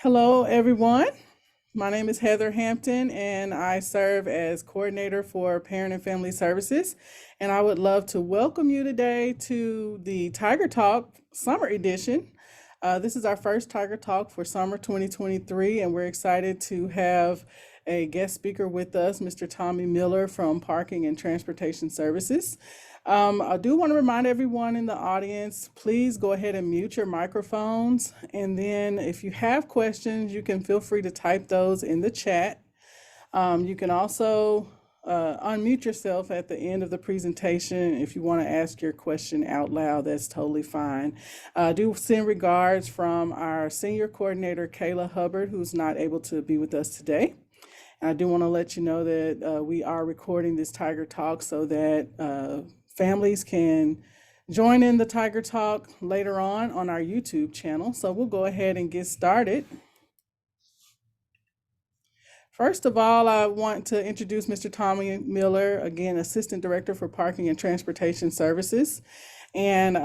Hello, everyone. My name is Heather Hampton, and I serve as coordinator for Parent and Family Services. And I would love to welcome you today to the Tiger Talk Summer Edition. This is our first Tiger Talk for summer 2023, and we're excited to have a guest speaker with us, Mr. Tommy Miller from Parking and Transportation Services. I do want to remind everyone in the audience, please go ahead and mute your microphones. And then if you have questions, you can feel free to type those in the chat. You can also unmute yourself at the end of the presentation. If you want to ask your question out loud, that's totally fine. Do send regards from our senior coordinator, Kayla Hubbard, who's not able to be with us today. And I do want to let you know that we are recording this Tiger Talk so that families can join in the Tiger Talk later on our YouTube channel. So we'll go ahead and get started. First of all, I want to introduce Mr. Tommy Miller, again, Assistant Director for Parking and Transportation Services. And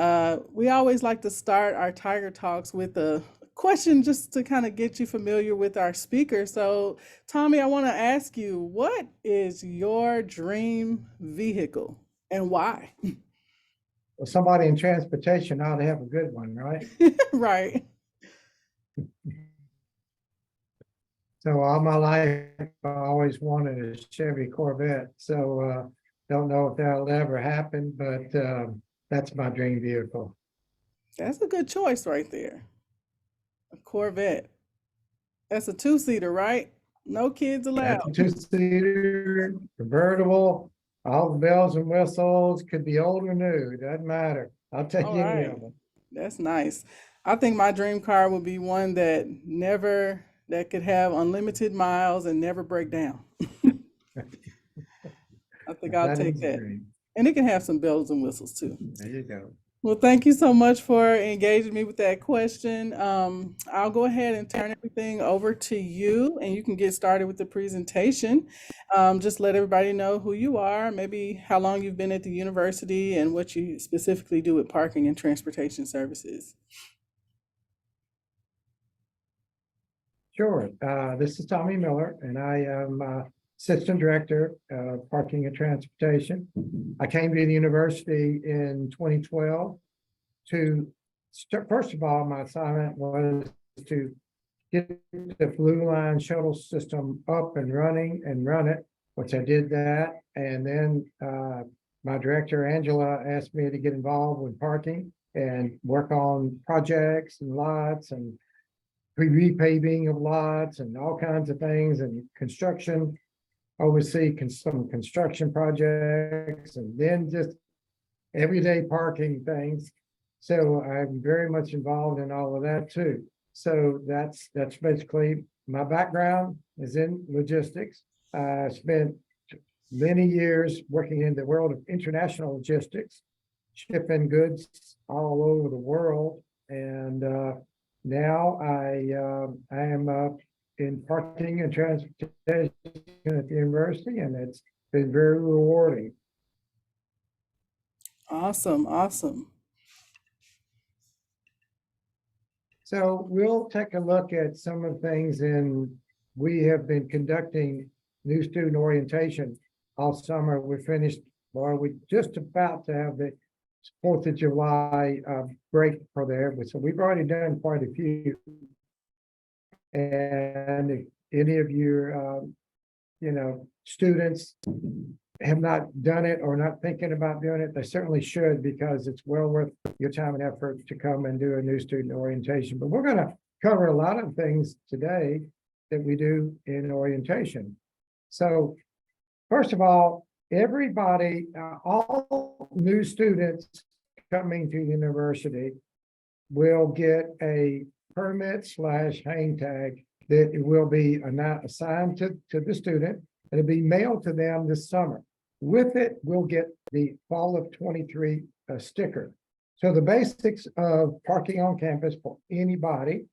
we always like to start our Tiger Talks with a question just to kind of get you familiar with our speaker. So, Tommy, I want to ask you, what is your dream vehicle and why? Well, somebody in transportation ought to have a good one, right? Right. So all my life, I always wanted a Chevy Corvette. So don't know if that'll ever happen, but that's my dream vehicle. That's a good choice right there. A Corvette. That's a two-seater, right? No kids allowed. That's a two-seater, convertible, all the bells and whistles, could be old or new, doesn't matter. I'll take All any right. of them. That's nice. I think my dream car would be one that could have unlimited miles and never break down. I think I'll That take is the that. dream. And it can have some bells and whistles too. There you go. Well, thank you so much for engaging me with that question. I'll go ahead and turn everything over to you, and you can get started with the presentation. Just let everybody know who you are, maybe how long you've been at the university, and what you specifically do with parking and transportation services. Sure. This is Tommy Miller, and I am Assistant Director of Parking and Transportation. I came to the university in 2012 to start. First of all, my assignment was to get the Blue Line shuttle system up and running and run it, which I did that. And then my director, Angela, asked me to get involved with parking and work on projects and lots and repaving of lots and all kinds of things and construction, oversee some construction projects, and then just everyday parking things. So I'm very much involved in all of that too. So that's basically my background is in logistics. I spent many years working in the world of international logistics, shipping goods all over the world, and now I am in parking and transportation at the university, and it's been very rewarding. Awesome, awesome. So we'll take a look at some of the things we have been conducting new student orientation all summer. We finished, or we just about to have the 4th of July break for there. So we've already done quite a few. And if any of your, students have not done it or not thinking about doing it, they certainly should, because it's well worth your time and effort to come and do a new student orientation. But we're going to cover a lot of things today that we do in orientation. So first of all, everybody, all new students coming to university will get a permit/hang tag that it will be assigned to the student. It'll be mailed to them this summer. With it, we'll get the fall of 23 sticker. So the basics of parking on campus for anybody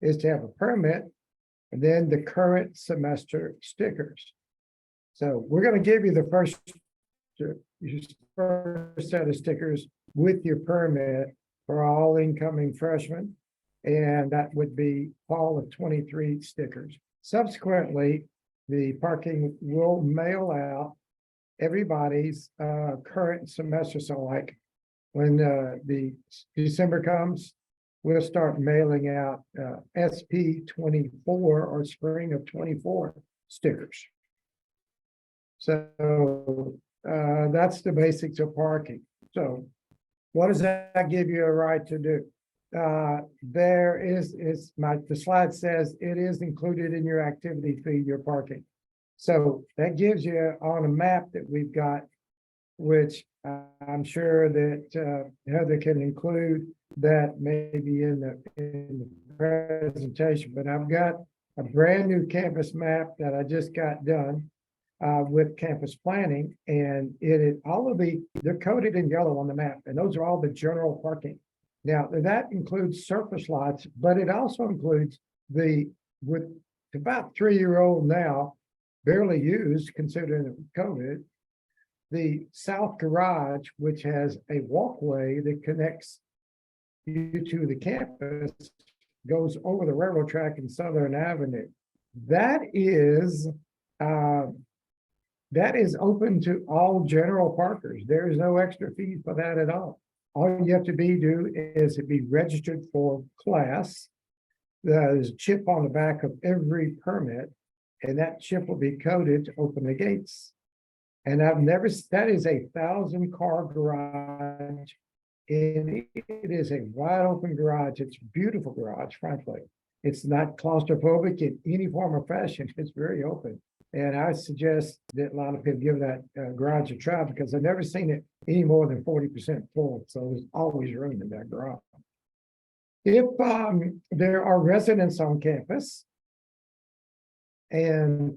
is to have a permit and then the current semester stickers. So we're going to give you the first set of stickers with your permit for all incoming freshmen. And that would be fall of 23 stickers. Subsequently, the parking will mail out everybody's current semester. So like when the December comes, we'll start mailing out SP 24 or spring of 24 stickers. So that's the basics of parking. So what does that give you a right to do? There is the slide says it is included in your activity fee, your parking. So that gives you on a map that we've got, which I'm sure that Heather can include that maybe in the presentation, but I've got a brand new campus map that I just got done with campus planning, and they're coded in yellow on the map, and those are all the general parking. Now that includes surface lots, but it also includes with about 3-year-old now, barely used considering COVID, the south garage, which has a walkway that connects you to the campus, goes over the railroad track in Southern Avenue. That is open to all general parkers. There is no extra fee for that at all. All you have to do is be registered for class. There's a chip on the back of every permit, and that chip will be coded to open the gates. And that is a 1,000-car garage. And it is a wide open garage. It's a beautiful garage, frankly. It's not claustrophobic in any form or fashion. It's very open. And I suggest that a lot of people give that garage a try, because I've never seen it any more than 40% full. So there's always room in that garage. If there are residents on campus and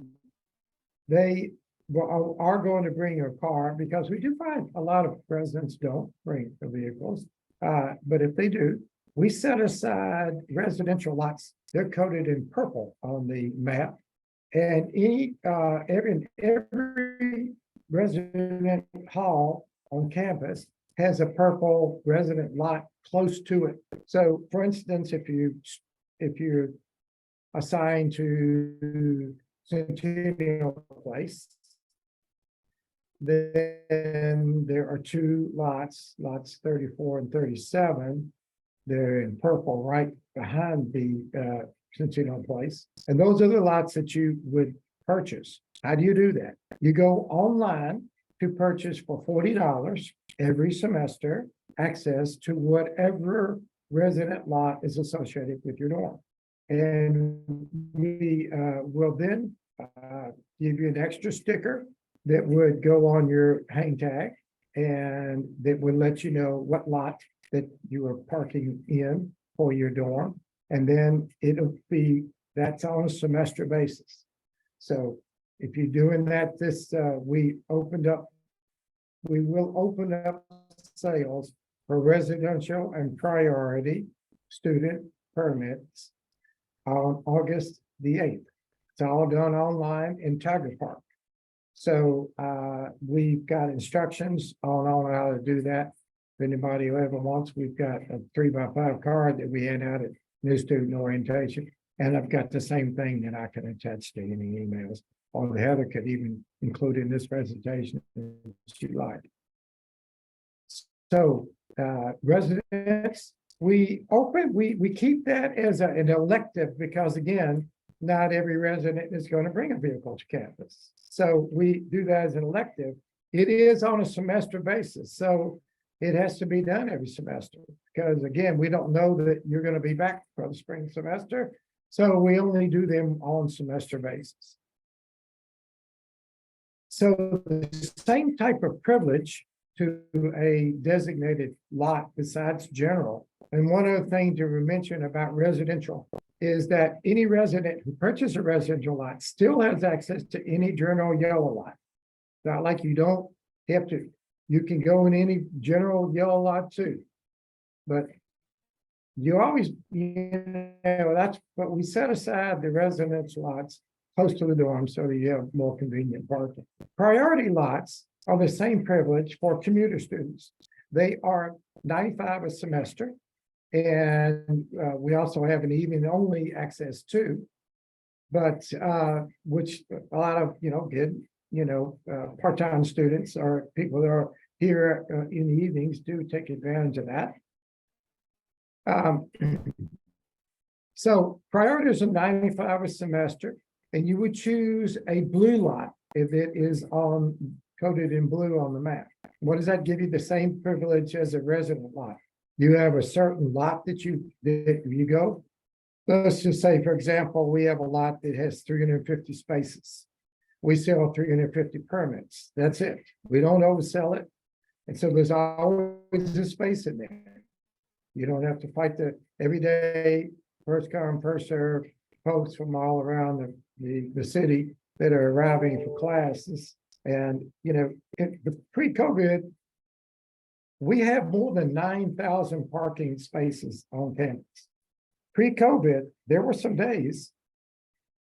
they are going to bring a car, because we do find a lot of residents don't bring their vehicles. But if they do, we set aside residential lots. They're coded in purple on the map. And every resident hall on campus has a purple resident lot close to it. So for instance, if you're assigned to Centennial Place, then there are 2 lots 34 and 37. They're in purple right behind the Centennial Place. And those are the lots that you would purchase. How do you do that? You go online to purchase for $40 every semester access to whatever resident lot is associated with your dorm. And we will then give you an extra sticker that would go on your hang tag, and that would let you know what lot that you are parking in for your dorm. And then that's on a semester basis. So if you're doing that, we will open up sales for residential and priority student permits on August the 8th. It's all done online in Tiger Park. So we've got instructions on how to do that. If anybody who ever wants, we've got a 3x5 card that we hand out at new student orientation. And I've got the same thing that I can attach to any emails, or Heather could even include in this presentation if she'd like. So residents, we keep that as an elective, because again, not every resident is going to bring a vehicle to campus. So we do that as an elective. It is on a semester basis. So it has to be done every semester, because again, we don't know that you're going to be back for the spring semester. So we only do them on semester basis. So the same type of privilege to a designated lot besides general. And one other thing to mention about residential is that any resident who purchases a residential lot still has access to any general yellow lot. Not like you don't have to, you can go in any general yellow lot too. But you always, that's, but we set aside the residence lots close to the dorm so that you have more convenient parking. Priority lots are the same privilege for commuter students. They are $95 a semester. And we also have an evening only access too. But which a lot of, good, part-time students or people that are here in the evenings do take advantage of that. So priorities are 95 a semester, and you would choose a blue lot if it is coded in blue on the map. What does that give you? The same privilege as a resident lot. You have a certain lot that you go. Let's just say, for example, we have a lot that has 350 spaces. We sell 350 permits. That's it. We don't oversell it. And so there's always a space in there. You don't have to fight the everyday first come, first serve folks from all around the city that are arriving for classes. And, pre-COVID, we have more than 9,000 parking spaces on campus. Pre-COVID, there were some days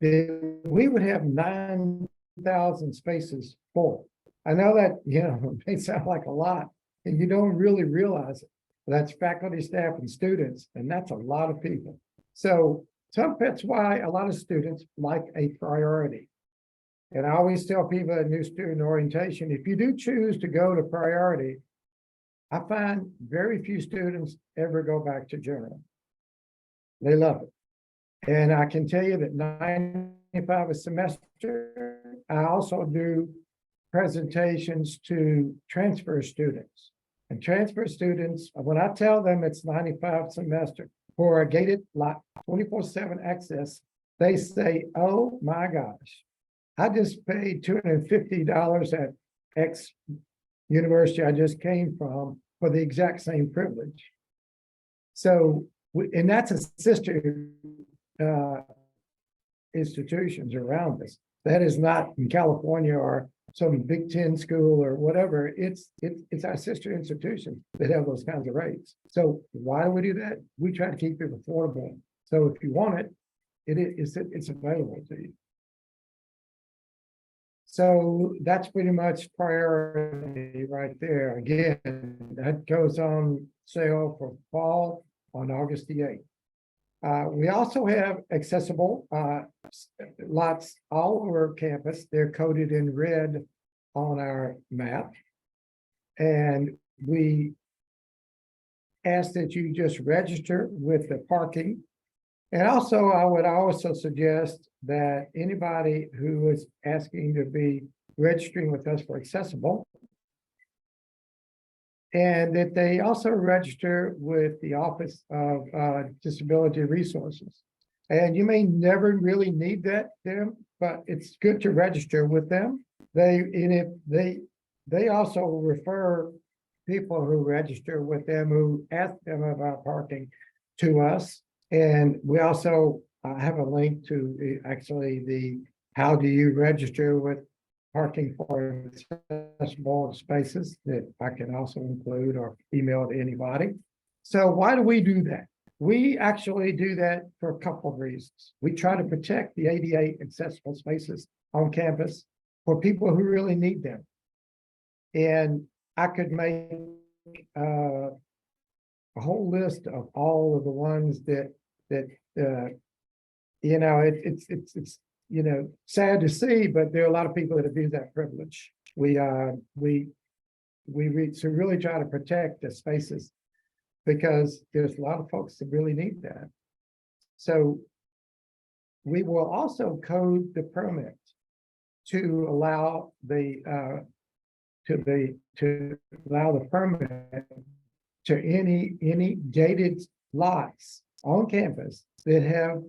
that we would have 9,000 spaces full. I know that, it may sound like a lot, and you don't really realize it. That's faculty, staff, and students, and that's a lot of people. So that's why a lot of students like a priority. And I always tell people at new student orientation, if you do choose to go to priority, I find very few students ever go back to general. They love it. And I can tell you that 95 a semester, I also do presentations to transfer students. And transfer students, when I tell them it's 95 semester for a gated lot, 24/7 access, they say, oh my gosh, I just paid $250 at X university I just came from for the exact same privilege. So, and that's a sister institutions around us. That is not in California or some Big Ten school or whatever. It's our sister institutions that have those kinds of rates. So why do we do that? We try to keep it affordable. So if you want it, it's available to you. So that's pretty much priority right there. Again, that goes on sale for fall on August the 8th. We also have accessible lots all over campus. They're coded in red on our map. And we ask that you just register with the parking. And also, I would also suggest that anybody who is asking to be registering with us for accessible, and that they also register with the Office of Disability Resources. And you may never really need them, but it's good to register with them. They also refer people who register with them, who ask them about parking to us. And we also have a link to actually how do you register with parking for accessible spaces that I can also include or email to anybody. So why do we do that? We actually do that for a couple of reasons. We try to protect the ADA accessible spaces on campus for people who really need them. And I could make a whole list of all of the ones that it's sad to see, but there are a lot of people that abuse that privilege. We really try to protect the spaces because there's a lot of folks that really need that. So we will also code the permit to allow the permit to any gated lots on campus that have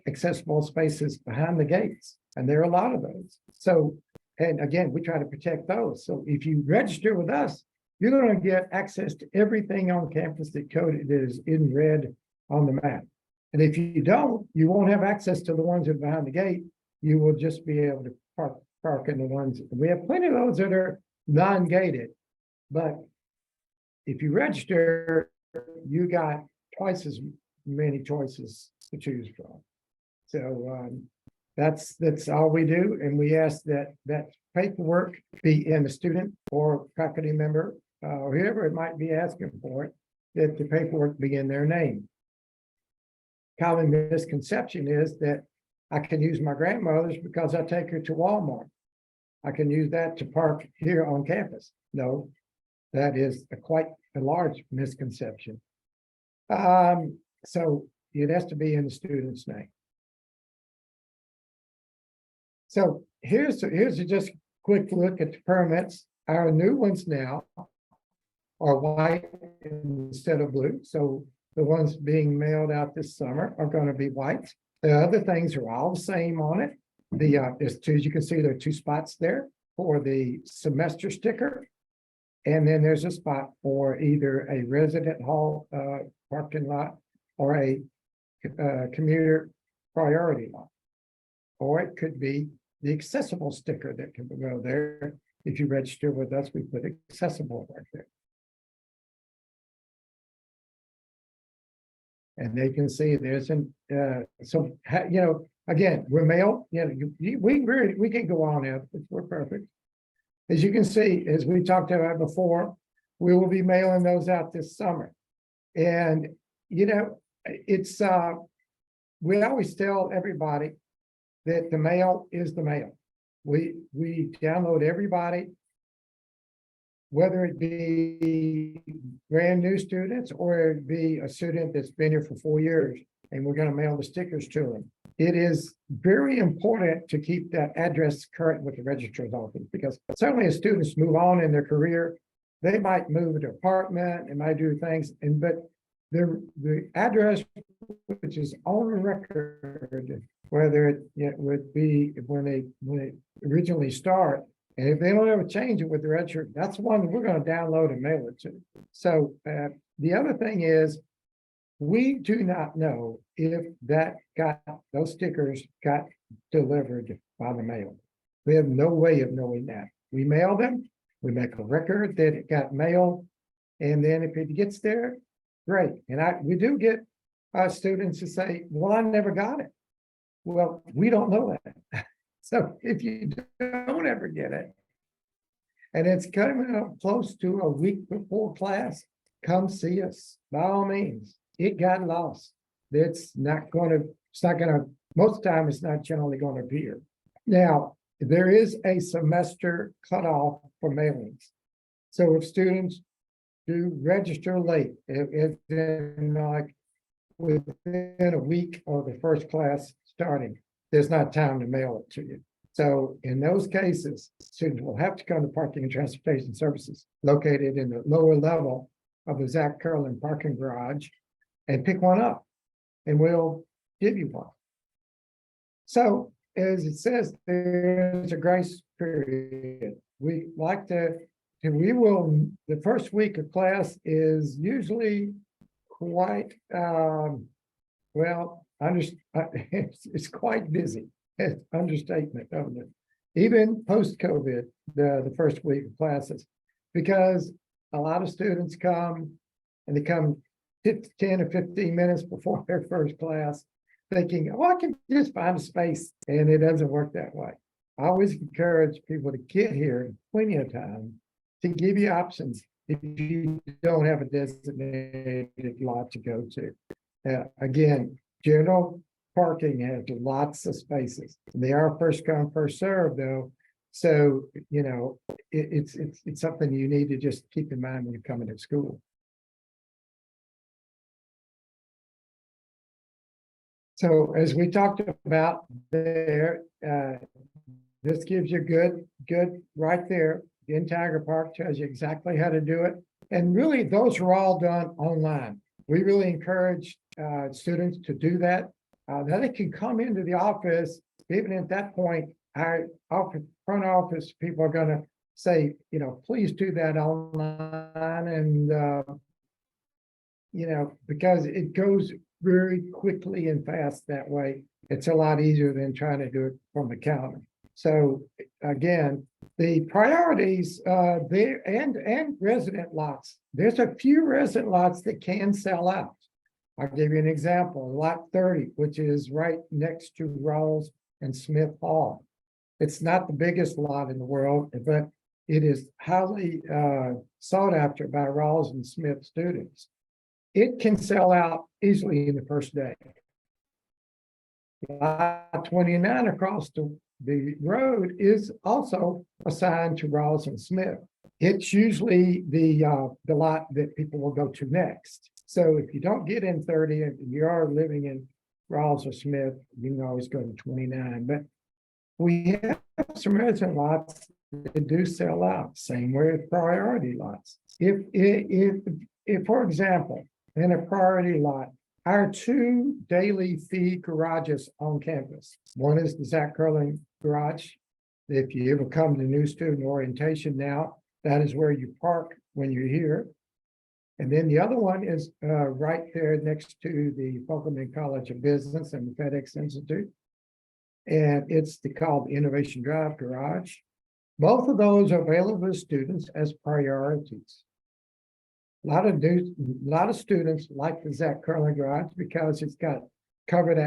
accessible spaces behind the gates. And there are a lot of those. So, and again, we try to protect those. So if you register with us, you're going to get access to everything on campus that is in red on the map. And if you don't, you won't have access to the ones that are behind the gate. You will just be able to park in the ones. We have plenty of those that are non-gated, but if you register, you got twice as many choices to choose from. So that's all we do, and we ask that paperwork be in a student or faculty member, or whoever it might be asking for it, that the paperwork be in their name. Common misconception is that I can use my grandmother's because I take her to Walmart. I can use that to park here on campus. No, that is quite a large misconception. So it has to be in the student's name. So here's a just quick look at the permits. Our new ones now are white instead of blue. So the ones being mailed out this summer are going to be white. The other things are all the same on it. There's two, as you can see, there are two spots there for the semester sticker. And then there's a spot for either a resident hall parking lot or a commuter priority lot. Or it could be the accessible sticker that can go there. If you register with us, we put accessible right there. And they can see there's an, again, we're mail, we can go on out, we're perfect. As you can see, as we talked about before, we will be mailing those out this summer. And, it's, we always tell everybody that the mail is the mail. We download everybody, whether it be brand new students or it be a student that's been here for 4 years, and we're going to mail the stickers to them. It is very important to keep that address current with the registrar's office, because certainly as students move on in their career, they might move to apartment, they might do things, but the address which is on record, whether it would be when they originally start, and if they don't ever change it with the registrar, that's the one that we're going to download and mail it to. So the other thing is, we do not know if those stickers got delivered by the mail. We have no way of knowing that. We mail them, we make a record that it got mailed, and then if it gets there, great. And we do get students who say, well, I never got it. Well, we don't know that. So if you don't ever get it, and it's coming up close to a week before class, come see us by all means. It got lost. Most of the time it's not generally going to appear. Now, there is a semester cutoff for mailings. So if students do register late, if like within a week of the first class starting, there's not time to mail it to you. So in those cases, students will have to come to Parking and Transportation Services located in the lower level of the Zach Curlin parking garage and pick one up, and we'll give you one. So as it says, there's a grace period. We like the first week of class is usually quite, it's quite busy. It's understatement of it. Even post-COVID, the first week of classes, because a lot of students come and they come 10 or 15 minutes before their first class, thinking, oh, I can just find a space, and it doesn't work that way. I always encourage people to get here plenty of time to give you options if you don't have a designated lot to go to. Again, general parking has lots of spaces. They are first come, first serve, though. So, it's something you need to just keep in mind when you're coming to school. So as we talked about there, this gives you good right there. In Tiger Park tells you exactly how to do it. And really, those are all done online. We really encourage students to do that. Now they can come into the office. Even at that point, our front office people are going to say, please do that online. And, because it goes very quickly and fast that way. It's a lot easier than trying to do it from the counter. So again, the priorities there and resident lots. There's a few resident lots that can sell out. I'll give you an example. Lot 30, which is right next to Rawls and Smith Hall. It's not the biggest lot in the world, but it is highly sought after by Rawls and Smith students. it can sell out easily in the first day. Lot 29 across the road is also assigned to Rawls and Smith. It's usually the lot that people will go to next. So if you don't get in 30 and you are living in Rawls or Smith, you can always go to 29. But we have some resident lots that do sell out. Same way with priority lots. If for example, in a priority lot, our two daily fee garages on campus. One is the Zach Curling garage. If you ever come to new student orientation now, that is where you park when you're here. And then the other one is right there next to the Fulkerman College of Business and the FedEx Institute. And it's called the Innovation Drive Garage. Both of those are available to students as priorities. A lot of students like the Zach Curling Garage because it's got covered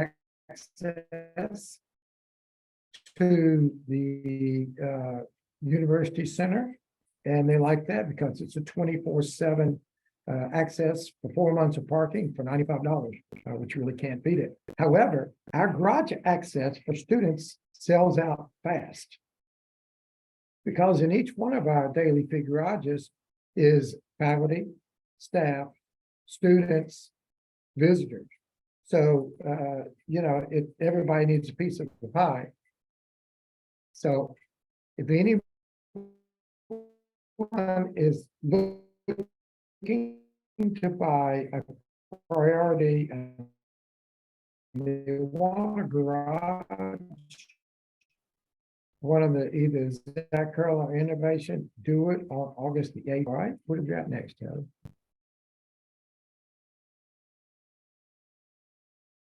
access to the University Center. And they like that because it's a 24/7 access for 4 months of parking for $95, which really can't beat it. However, our garage access for students sells out fast because in each one of our daily fee garages is faculty, staff, students, visitors. So, everybody needs a piece of the pie. So if anyone is looking to buy a priority and they want a garage, one of the either Zach Curl or Innovation, do it on August the 8th. All right, what have we got next, Heather?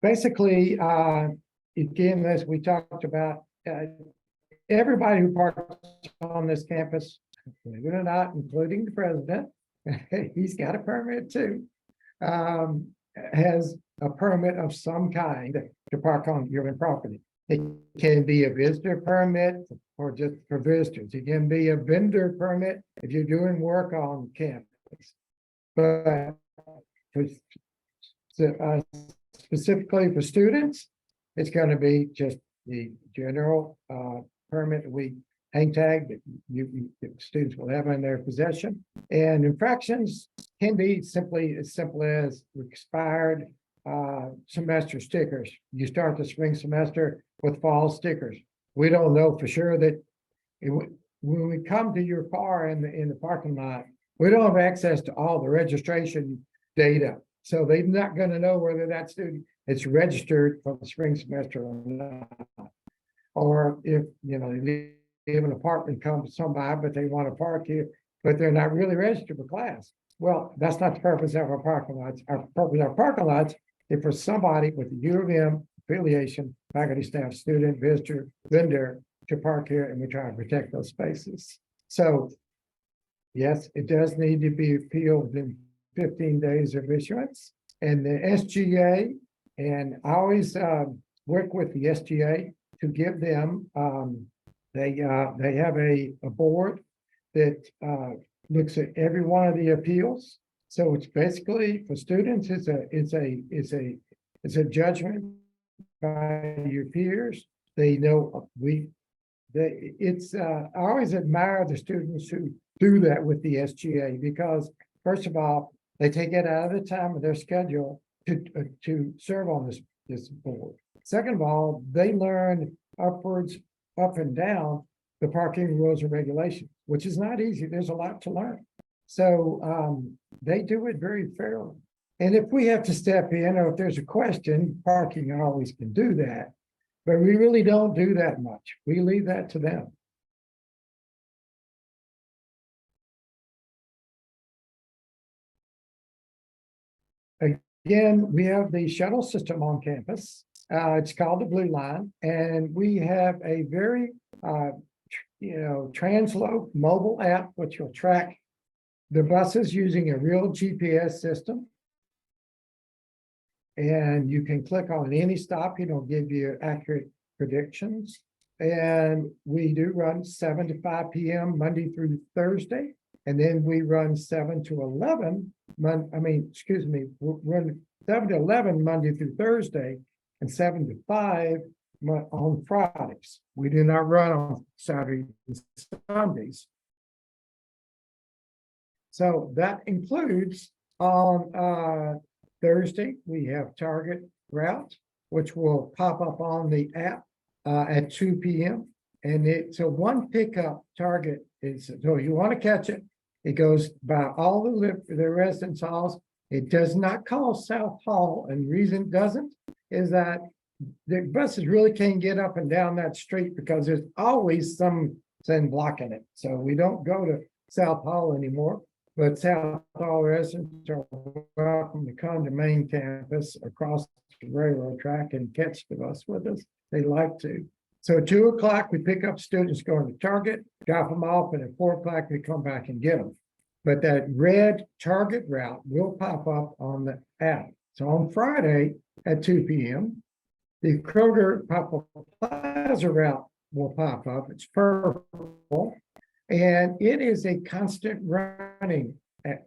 Basically, again, as we talked about, everybody who parks on this campus, believe it or not, including the president, he's got a permit too, has a permit of some kind to park on your property. It can be a visitor permit or just for visitors. It can be a vendor permit if you're doing work on campus. But specifically for students, it's going to be just the general permit we hang tag that students will have in their possession. And infractions can be simply as simple as expired semester stickers. You start the spring semester with fall stickers. We don't know for sure that when we come to your car in the parking lot, we don't have access to all the registration data. So they're not going to know whether that student is registered for the spring semester or not. Or if, they live in an apartment, comes somebody, but they want to park here, but they're not really registered for class. Well, that's not the purpose of our parking lots. Our purpose of our parking lots is for somebody with the U of M affiliation, faculty, staff, student, visitor, vendor to park here, and we try to protect those spaces. So, yes, it does need to be appealed within 15 days of issuance. And the SGA, and I always work with the SGA to give them, they have a board that looks at every one of the appeals. So it's basically for students, it's a judgment by your peers. They know I always admire the students who do that with the SGA because first of all, they take it out of the time of their schedule to serve on this board. Second of all, they learn up and down the parking rules and regulations, which is not easy. There's a lot to learn. So they do it very fairly. And if we have to step in or if there's a question, parking always can do that. But we really don't do that much. We leave that to them. Again, we have the shuttle system on campus. It's called the Blue Line, and we have a very, Translope mobile app, which will track the buses using a real GPS system. And you can click on any stop, it'll give you accurate predictions. And we do run 7 to 5 p.m. Monday through Thursday. And then we run 7 to 11, run 7 to 11 Monday through Thursday and 7 to 5 on Fridays. We do not run on Saturdays and Sundays. So that includes on Thursday, we have Target Route, which will pop up on the app at 2 p.m. And it's a one pickup Target. So you want to catch it, it goes by all the residence halls. It does not call South Hall, and the reason it doesn't is that the buses really can't get up and down that street because there's always something blocking it. So we don't go to South Hall anymore, but South Hall residents are welcome to come to main campus across the railroad track and catch the bus with us. They like to. So at 2 o'clock, we pick up students going to Target, drop them off, and at 4 o'clock, we come back and get them. But that red Target route will pop up on the app. So on Friday at 2 p.m., the Kroger Papa Plaza route will pop up. It's purple, and it is a constant running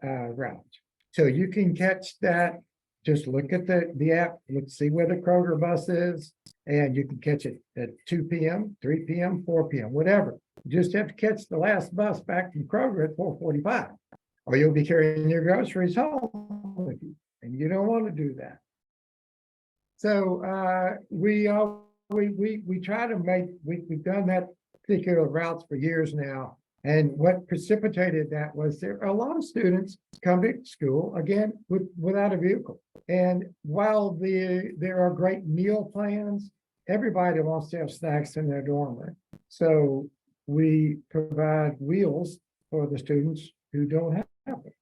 route. So you can catch that. Just look at the app, let's see where the Kroger bus is, and you can catch it at 2 p.m., 3 p.m., 4 p.m., whatever. You just have to catch the last bus back from Kroger at 4:45, or you'll be carrying your groceries home with you, and you don't want to do that. So we try to make, we've done that particular routes for years now. And what precipitated that was there are a lot of students come to school, again, without a vehicle. And while there are great meal plans, everybody wants to have snacks in their dorm room. So we provide wheels for the students who don't have it.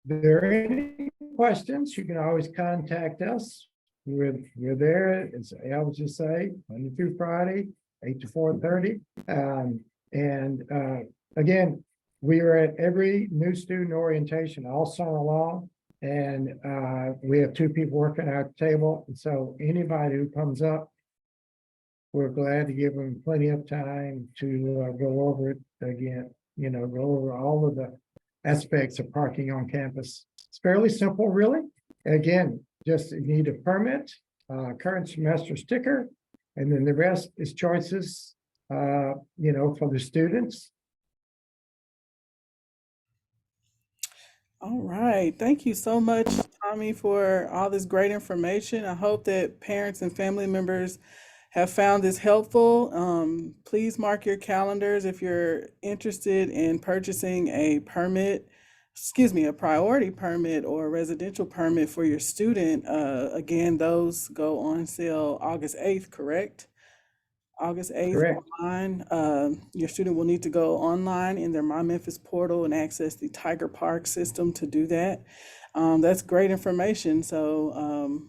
If there are any questions, you can always contact us. We're there, as I would just say, Monday through Friday, 8 to 4:30. Again, we are at every new student orientation all summer long. And we have 2 people working our table. And so anybody who comes up, we're glad to give them plenty of time to go over it again, go over all of the aspects of parking on campus. It's fairly simple, really. Again, just need a permit, current semester sticker, and then the rest is choices, for the students. All right. Thank you so much, Tommy, for all this great information. I hope that parents and family members have found this helpful. Please mark your calendars if you're interested in purchasing a priority permit or a residential permit for your student. Again, those go on sale August 8th, correct? August 8th Correct. online. Your student will need to go online in their My Memphis portal and access the Tiger Park system to do that. That's great information. So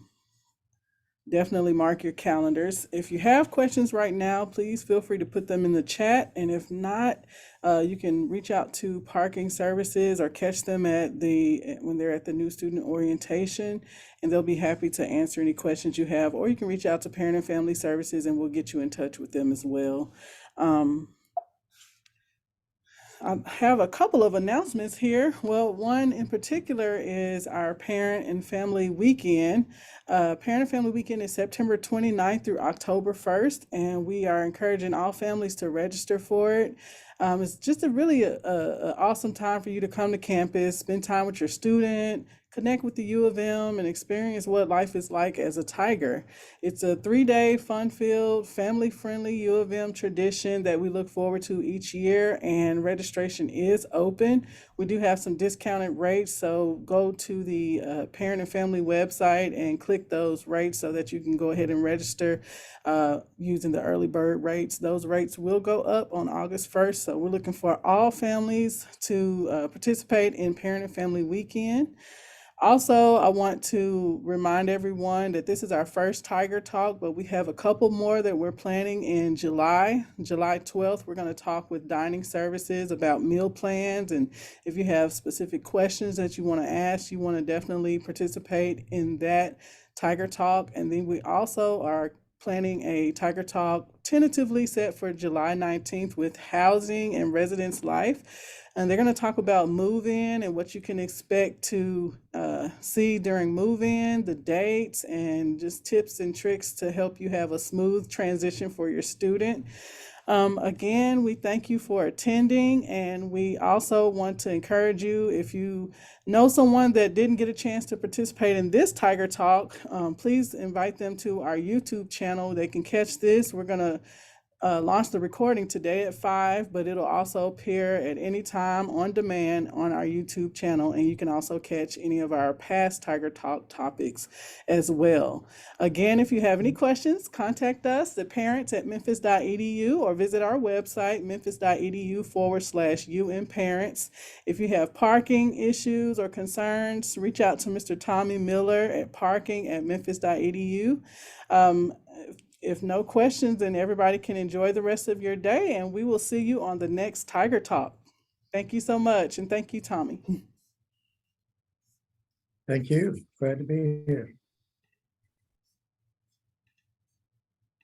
definitely mark your calendars. If you have questions right now, please feel free to put them in the chat. And if not, you can reach out to parking services or catch them when they're at the new student orientation, and they'll be happy to answer any questions you have. Or you can reach out to Parent and Family Services and we'll get you in touch with them as well. I have a couple of announcements here. Well, one in particular is our Parent and Family Weekend. Parent and Family Weekend is September 29th through October 1st, and we are encouraging all families to register for it. It's just a really awesome time for you to come to campus, spend time with your student, connect with the U of M, and experience what life is like as a Tiger. It's a 3-day fun-filled, family-friendly U of M tradition that we look forward to each year, and registration is open. We do have some discounted rates, so go to the Parent and Family website and click those rates so that you can go ahead and register using the early bird rates. Those rates will go up on August 1st, so we're looking for all families to participate in Parent and Family Weekend. Also, I want to remind everyone that this is our first Tiger Talk, but we have a couple more that we're planning in July. July 12th, we're going to talk with dining services about meal plans. And if you have specific questions that you want to ask, you want to definitely participate in that Tiger Talk. And then we also are planning a Tiger Talk tentatively set for July 19th with housing and residence life. And they're going to talk about move-in and what you can expect to see during move-in, the dates, and just tips and tricks to help you have a smooth transition for your student. Again, we thank you for attending, and we also want to encourage you, if you know someone that didn't get a chance to participate in this Tiger Talk, please invite them to our YouTube channel. They can catch this. We're going to launch the recording today at 5, but it'll also appear at any time on demand on our YouTube channel, and you can also catch any of our past Tiger Talk topics as well. Again, if you have any questions, contact us at parents@memphis.edu or visit our website, memphis.edu/UMparents. If you have parking issues or concerns, reach out to Mr. Tommy Miller at parking@memphis.edu. If no questions, then everybody can enjoy the rest of your day, and we will see you on the next Tiger Talk. Thank you so much, and thank you, Tommy. Thank you. Glad to be here.